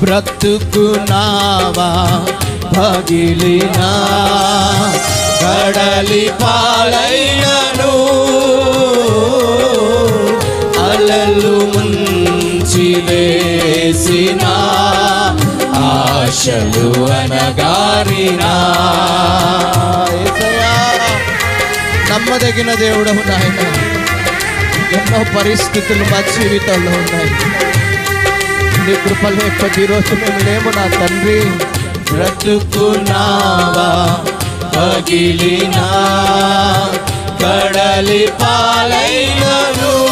బ్రతుకునావా పగిలినా కడలి పాలైనను అలలు ముంచి వేసినా ఆశలు అనగారినా. నమ్మదగిన దేవుడవు నాయన. ఎన్నో పరిస్థితులు మా జీవితంలో ఉన్నాయి. నీ కృప లేకపోతే ఈరోజు మేము లేము నా తండ్రి. బ్రతుకునావా పగిలినా కడలి పాలైనను